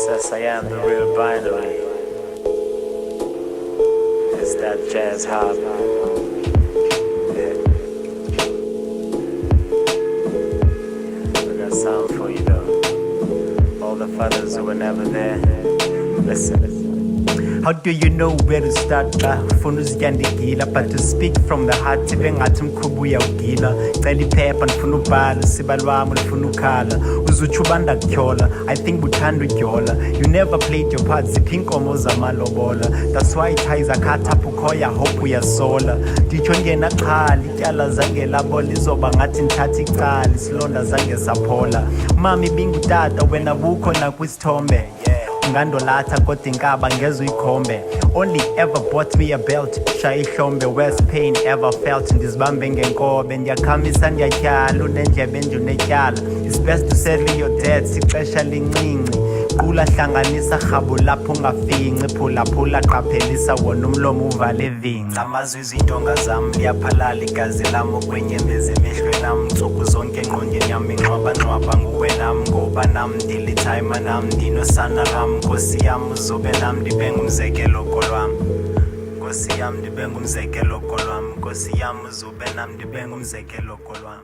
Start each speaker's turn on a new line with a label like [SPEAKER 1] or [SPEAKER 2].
[SPEAKER 1] Yes, I am the real binary. It's that jazz hop. Yeah. I got something for you though. All the fathers who were never there. Listen.
[SPEAKER 2] How do you know where to start? Ufuna uziyandigila, but to speak from the heart ibe ngathi mkhubu uyawugila. Cela iphepha ndifuna ubhala, usiba lwami lufuna ukhala. Uzutsho ubanda kutyhola, I think buthanda udyola. You never played your part, ziphi inkomo zamalobola. That's why ties akhatha apho ukhoya, hope uyasola. Nditsho ngena xhala, ityala zange labola, izoba ngathi ndithatha icala, isilonda zange saphola. Mama ibingutata wena bukho nakwisithombe. Ungandolatha kodwa inkaba ngeze uyikhombe. Only ever bought me a belt, shaya ihlombe. Worst pain ever felt, ndizibambe ngenkobe. Ndiyakhamisa ndiyatyhala, unendlebe nje unetyala. It's best to settle your debts, ixesha lincinci. Qula hlanganisa rhabu lapho ungafinci. Phulaphula qaphelisa wona umlomo uvale vinci. Amazwi izintonga zam liyaphalala igazi lam ukwenyembeza emehlweni am. Ntsuku zonke engqondweni yam ingxwabanqwaba nguwe nam. Ngoba nam ndilithayima nam ndinosana lwam. Nkosi yam uzube nam ndibe ngumzekelo kolwam. Nkosi yam ndibe ngumzekelo kolwam. Nkosi yam uzube nam ndibe ngumzekelo kolwam.